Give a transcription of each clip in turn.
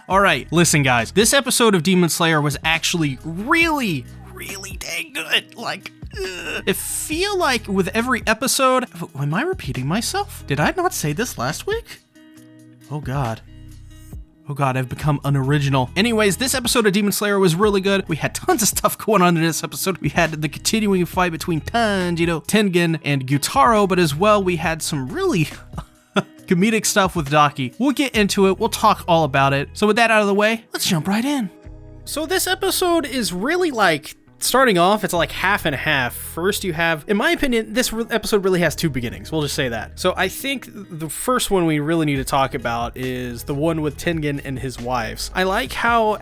All right, listen guys, this episode of Demon Slayer was actually really dang good. Like, I feel like with every episode, am I repeating myself? Did I not say this last week? Oh God, I've become unoriginal. Anyways, this episode of Demon Slayer was really good. We had tons of stuff going on in this episode. We had the continuing fight between Tanjido, Tengen, and Gyutaro, but as well, we had some really comedic stuff with Daki. We'll get into it. We'll talk all about it. So with that out of the way, let's jump right in. So this episode is really like, starting off, it's like half and half. First you have, in my opinion, this episode really has two beginnings. We'll just say that. So I think the first one we really need to talk about is the one with Tengen and his wives. I like how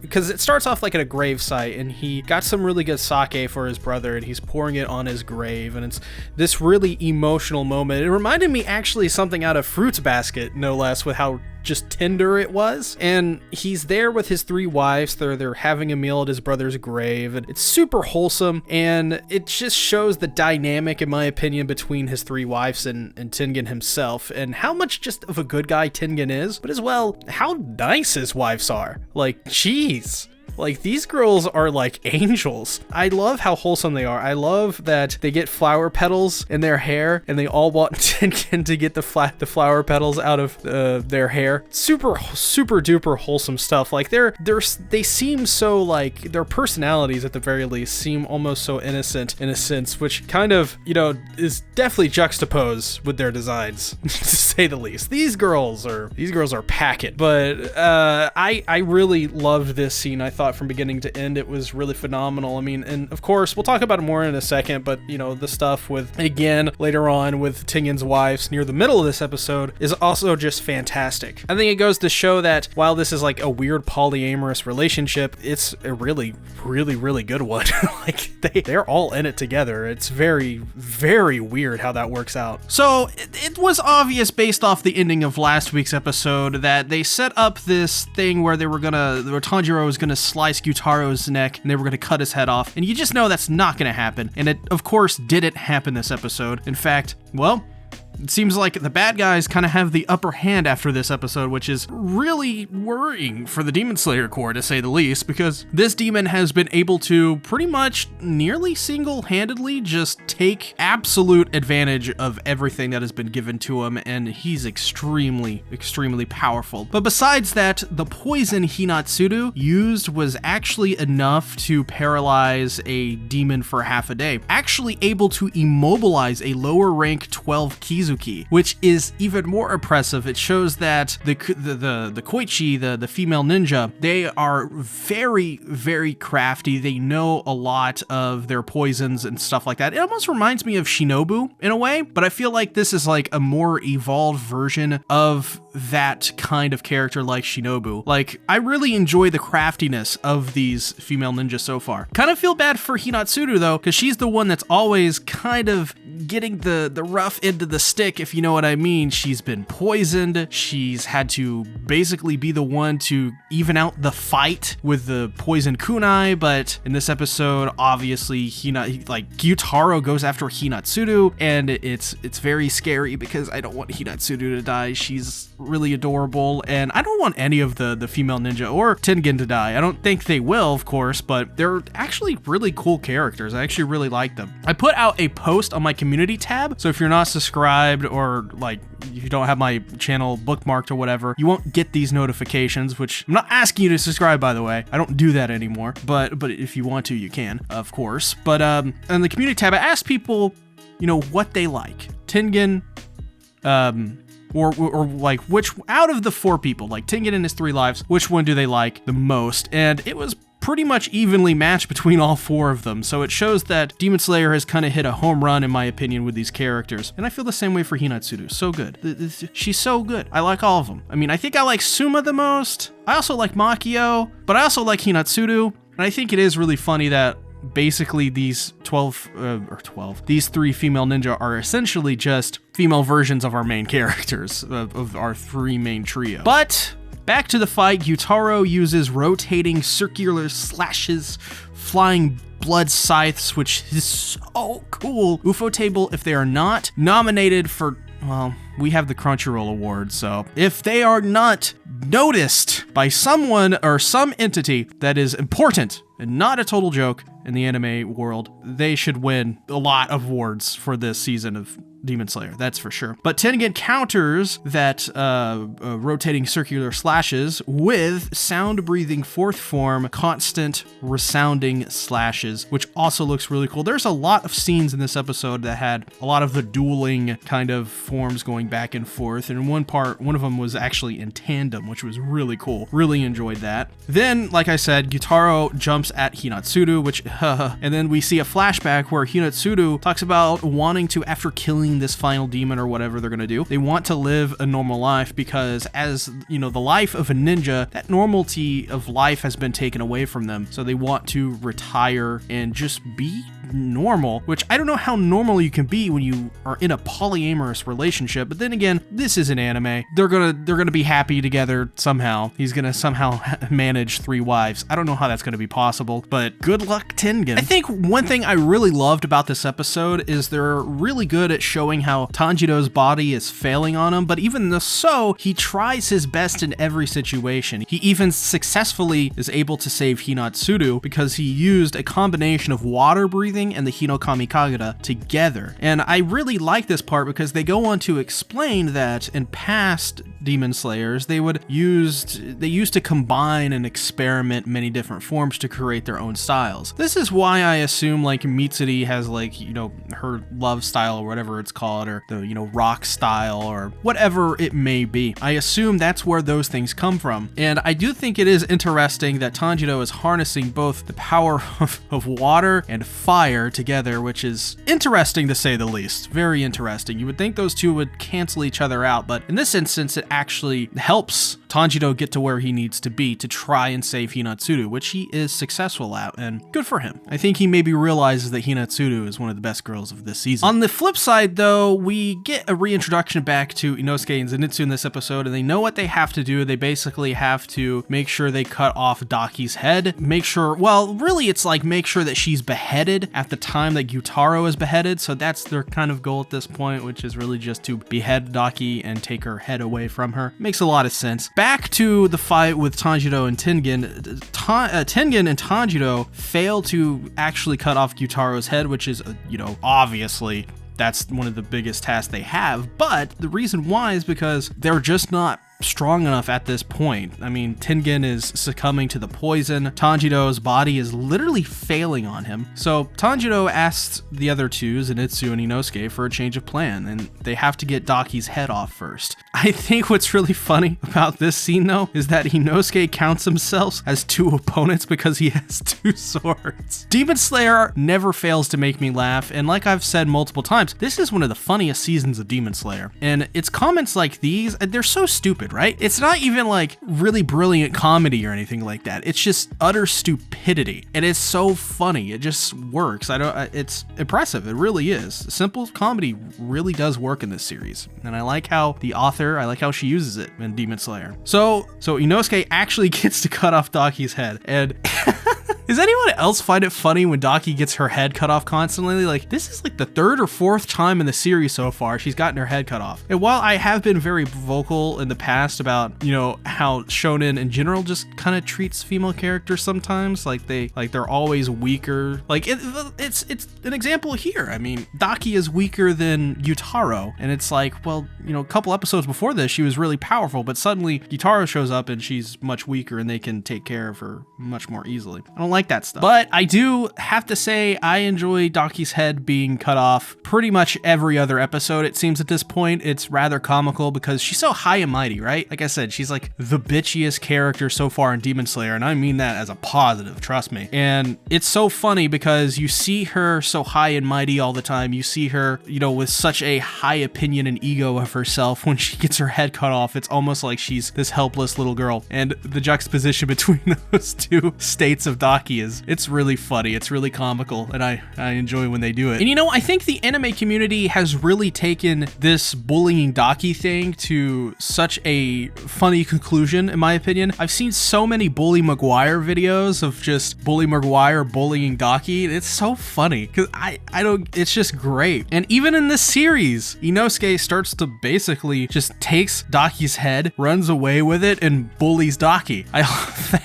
because it starts off like at a grave site and he got some really good sake for his brother and he's pouring it on his grave and it's this really emotional moment. It reminded me actually something out of Fruits Basket, no less, with how just tender it was. And he's there with his three wives. They're having a meal at his brother's grave, and it's super wholesome, and it just shows the dynamic, in my opinion, between his three wives and Tengen himself, and how much just of a good guy Tengen is, but as well, how nice his wives are. Like, jeez. Like, these girls are like angels. I love how wholesome they are. I love that they get flower petals in their hair and they all want Tengen to get the flower petals out of their hair. Super duper wholesome stuff. Like, they seem so, like, their personalities at the very least seem almost so innocent in a sense, which kind of, you know, is definitely juxtaposed with their designs, to say the least. These girls are packet. But I really loved this scene. I thought from beginning to end it was really phenomenal. I mean, and of course we'll talk about it more in a second, but you know, the stuff with, again, later on with Tengen's wives near the middle of this episode is also just fantastic. I think it goes to show that while this is like a weird polyamorous relationship, it's a really good one. Like, they're all in it together. It's very weird how that works out. So it was obvious based off the ending of last week's episode that they set up this thing where Tanjiro was gonna slice Gyutaro's neck and they were gonna cut his head off, and you just know that's not gonna happen, and it of course didn't happen this episode. In fact, well, it seems like the bad guys kind of have the upper hand after this episode, which is really worrying for the Demon Slayer Corps, to say the least, because this demon has been able to pretty much nearly single-handedly just take absolute advantage of everything that has been given to him, and he's extremely powerful. But besides that, the poison Hinatsuru used was actually enough to paralyze a demon for half a day, actually able to immobilize a lower rank 12 Kizuki, which is even more impressive. It shows that the Koichi, the female ninja, they are very crafty. They know a lot of their poisons and stuff like that. It almost reminds me of Shinobu in a way, but I feel like this is like a more evolved version of that kind of character like Shinobu. Like, I really enjoy the craftiness of these female ninjas so far. Kind of feel bad for Hinatsuru though, because she's the one that's always kind of getting the rough end of the stick, if you know what I mean. She's been poisoned. She's had to basically be the one to even out the fight with the poison kunai, but in this episode, obviously, Gyutaro goes after Hinatsuru, and it's very scary because I don't want Hinatsuru to die. She's really adorable, and I don't want any of the female ninja or Tengen to die. I don't think they will, of course, but they're actually really cool characters. I actually really like them. I put out a post on my community tab, so if you're not subscribed or like if you don't have my channel bookmarked or whatever, you won't get these notifications, which I'm not asking you to subscribe, by the way. I don't do that anymore, but if you want to, you can, of course. But on the community tab, I asked people, you know, what they like. Tengen, or like which out of the four people, like Tengen and his three lives, which one do they like the most? And it was pretty much evenly matched between all four of them. So it shows that Demon Slayer has kind of hit a home run, in my opinion, with these characters. And I feel the same way for Hinatsuru. So good. She's so good. I like all of them. I mean, I think I like Suma the most. I also like Makio, but I also like Hinatsuru. And I think it is really funny that basically these these three female ninja are essentially just female versions of our main characters, of our three main trio. But back to the fight, Gyutaro uses rotating circular slashes, flying blood scythes, which is so cool. UFO table, if they are not nominated for well, we have the Crunchyroll Award, so if they are not noticed by someone or some entity that is important and not a total joke in the anime world, they should win a lot of awards for this season of Demon Slayer, that's for sure. But Tengen counters that rotating circular slashes with sound-breathing fourth form, constant resounding slashes, which also looks really cool. There's a lot of scenes in this episode that had a lot of the dueling kind of forms going back and forth, and one of them was actually in tandem, which was really cool. Really enjoyed that. Then, like I said, Gyutaro jumps at Hinatsuru, which, and then we see a flashback where Hinatsuru talks about wanting to, after killing this final demon or whatever they're gonna do, they want to live a normal life because, as you know, the life of a ninja, that normality of life has been taken away from them. So they want to retire and just be normal, which I don't know how normal you can be when you are in a polyamorous relationship, but then again, this is an anime. They're gonna be happy together somehow. He's gonna somehow manage 3 wives. I don't know how that's gonna be possible, but good luck, Tengen. I think one thing I really loved about this episode is they're really good at showing how Tanjido's body is failing on him, but even so, he tries his best in every situation. He even successfully is able to save Hinatsuru because he used a combination of water breathing and the Hinokami Kagura together. And I really like this part because they go on to explain that in past Demon Slayers, they used to combine and experiment many different forms to create their own styles. This is why I assume like Mitsuri has like, you know, her love style or whatever it's called, or the, you know, rock style or whatever it may be. I assume that's where those things come from. And I do think it is interesting that Tanjiro is harnessing both the power of water and fire together, which is interesting to say the least. Very interesting. You would think those two would cancel each other out, but in this instance, it actually helps Tanjiro get to where he needs to be to try and save Hinatsuru, which he is successful at, and good for him. I think he maybe realizes that Hinatsuru is one of the best girls of this season. On the flip side, though, we get a reintroduction back to Inosuke and Zenitsu in this episode, and they know what they have to do. They basically have to make sure they cut off Daki's head, make sure, well, really it's like make sure that she's beheaded at the time that Gyutaro is beheaded, so that's their kind of goal at this point, which is really just to behead Daki and take her head away from her. Makes a lot of sense. Back to the fight with Tanjiro and Tengen. Tengen and Tanjiro fail to actually cut off Gyutaro's head, which is, you know, obviously that's one of the biggest tasks they have, but the reason why is because they're just not strong enough at this point. I mean, Tengen is succumbing to the poison. Tanjiro's body is literally failing on him. So Tanjiro asks the other two, Zenitsu and Inosuke, for a change of plan, and they have to get Daki's head off first. I think what's really funny about this scene, though, is that Inosuke counts himself as 2 opponents because he has 2 swords. Demon Slayer never fails to make me laugh, and like I've said multiple times, this is one of the funniest seasons of Demon Slayer. And it's comments like these, they're so stupid, right? It's not even like really brilliant comedy or anything like that. It's just utter stupidity. And it's so funny. It just works. It's impressive. It really is. Simple comedy really does work in this series. And I like how I like how she uses it in Demon Slayer. So Inosuke actually gets to cut off Daki's head. And does anyone else find it funny when Daki gets her head cut off constantly? Like, this is like the 3rd or 4th time in the series so far she's gotten her head cut off. And while I have been very vocal in the past about, you know, how shonen in general just kind of treats female characters sometimes like they're always weaker. Like it's an example here. I mean, Daki is weaker than Gyutaro, and it's like, well, you know, a couple episodes before this she was really powerful, but suddenly Gyutaro shows up and she's much weaker and they can take care of her much more easily. I don't like that stuff. But I do have to say I enjoy Daki's head being cut off pretty much every other episode, it seems at this point. It's rather comical because she's so high and mighty, right? Like I said, she's like the bitchiest character so far in Demon Slayer, and I mean that as a positive, trust me. And it's so funny because you see her so high and mighty all the time. You see her, you know, with such a high opinion and ego of herself. When she gets her head cut off, it's almost like she's this helpless little girl. And the juxtaposition between those two states of Daki Daki it's really funny. It's really comical, and I enjoy when they do it. And you know, I think the anime community has really taken this bullying Daki thing to such a funny conclusion, in my opinion. I've seen so many Bully Maguire videos of just Bully Maguire bullying Daki. It's so funny because I don't, it's just great. And even in this series, Inosuke starts to basically just takes Daki's head, runs away with it, and bullies Daki. I love that.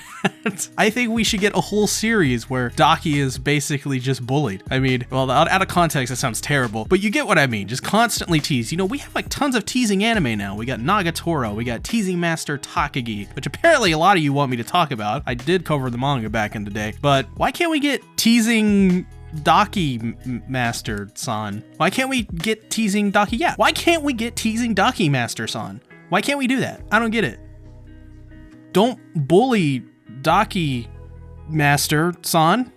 I think we should get a whole series where Daki is basically just bullied. I mean, well, out of context, that sounds terrible, but you get what I mean. Just constantly tease. You know, we have like tons of teasing anime now. We got Nagatoro, we got Teasing Master Takagi, which apparently a lot of you want me to talk about. I did cover the manga back in the day, but why can't we get Teasing Daki Master-san? Why can't we get Teasing Daki? Yeah, why can't we get Teasing Daki Master-san? Why can't we do that? I don't get it. Don't bully Daki Master-san.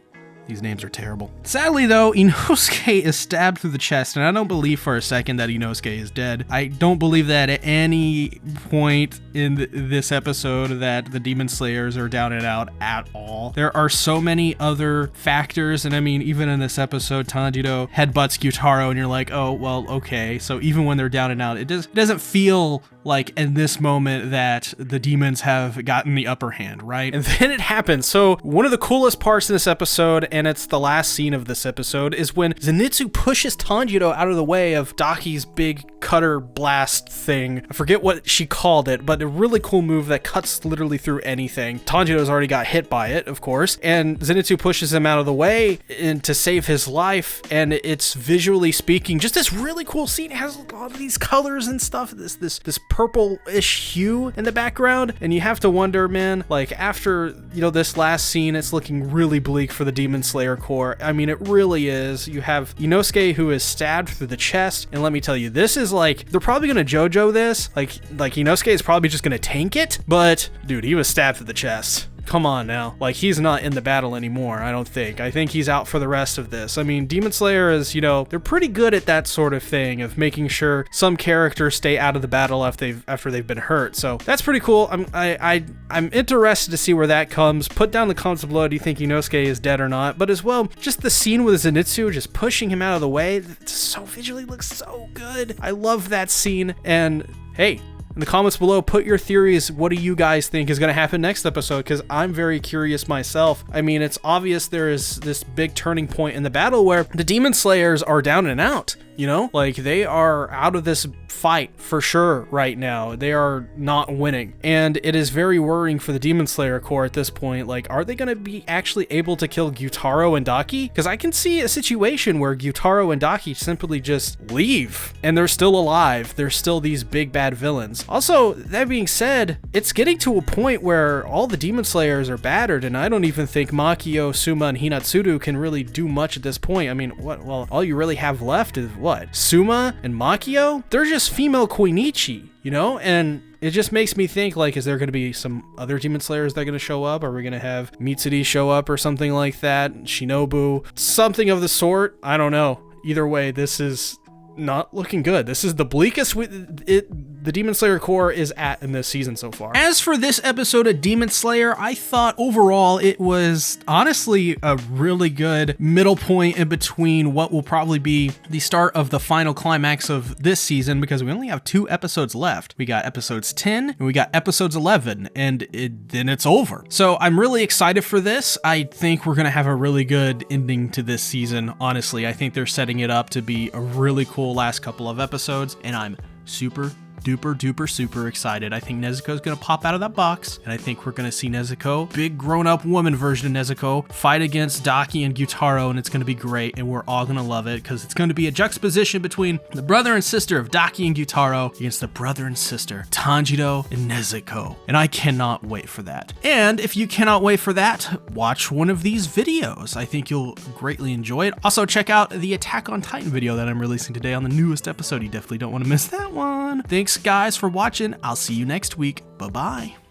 These names are terrible. Sadly though, Inosuke is stabbed through the chest, and I don't believe for a second that Inosuke is dead. I don't believe that at any point in this episode that the Demon Slayers are down and out at all. There are so many other factors, and I mean, even in this episode, Tanjiro headbutts Gyutaro, and you're like, oh, well, okay. So even when they're down and out, it doesn't feel like in this moment that the demons have gotten the upper hand, right? And then it happens. So one of the coolest parts in this episode, and it's the last scene of this episode, is when Zenitsu pushes Tanjiro out of the way of Daki's big cutter blast thing. I forget what she called it, but a really cool move that cuts literally through anything. Tanjiro's already got hit by it, of course, and Zenitsu pushes him out of the way to save his life, and it's visually speaking just this really cool scene. It has all of these colors and stuff, this purple-ish hue in the background, and you have to wonder, man, like after, you know, this last scene, it's looking really bleak for the Demon Slayer Corps. I mean, it really is. You have Inosuke who is stabbed through the chest, and let me tell you, this is like, they're probably gonna JoJo this, like Inosuke is probably just gonna tank it, but dude, he was stabbed through the chest. Come on now. Like, he's not in the battle anymore, I don't think. I think he's out for the rest of this. I mean, Demon Slayer is, you know, they're pretty good at that sort of thing, of making sure some characters stay out of the battle after they've been hurt. So that's pretty cool. I'm interested to see where that comes. Put down the comments below, do you think Inosuke is dead or not? But as well, just the scene with Zenitsu just pushing him out of the way, so visually looks so good. I love that scene. And hey, in the comments below, put your theories. What do you guys think is going to happen next episode? Because I'm very curious myself. I mean, it's obvious there is this big turning point in the battle where the Demon Slayers are down and out. You know, like they are out of this fight for sure right now. They are not winning. And it is very worrying for the Demon Slayer Corps at this point. Like, are they going to be actually able to kill Gyutaro and Daki? Because I can see a situation where Gyutaro and Daki simply just leave and they're still alive. They're still these big bad villains. Also, that being said, it's getting to a point where all the Demon Slayers are battered, and I don't even think Makio, Suma, and Hinatsuru can really do much at this point. I mean, what? Well, all you really have left is what? Suma and Makio? They're just female Koinichi, you know? And it just makes me think, like, is there going to be some other Demon Slayers that are going to show up? Are we going to have Mitsuri show up or something like that? Shinobu? Something of the sort? I don't know. Either way, this is not looking good. This is the bleakest the Demon Slayer Corps is at in this season so far. As for this episode of Demon Slayer, I thought overall it was honestly a really good middle point in between what will probably be the start of the final climax of this season, because we only have 2 episodes left. We got episodes 10 and we got episodes 11, and then it's over. So I'm really excited for this. I think we're gonna have a really good ending to this season. Honestly, I think they're setting it up to be a really cool last couple of episodes, and I'm super super excited. I think Nezuko's gonna pop out of that box, and I think we're gonna see Nezuko, big grown-up woman version of Nezuko, fight against Daki and Gyutaro, and it's gonna be great, and we're all gonna love it, because it's gonna be a juxtaposition between the brother and sister of Daki and Gyutaro against the brother and sister Tanjiro and Nezuko, and I cannot wait for that. And if you cannot wait for that, watch one of these videos. I think you'll greatly enjoy it. Also, check out the Attack on Titan video that I'm releasing today on the newest episode. You definitely don't want to miss that one. Thanks guys for watching. I'll see you next week. Bye-bye.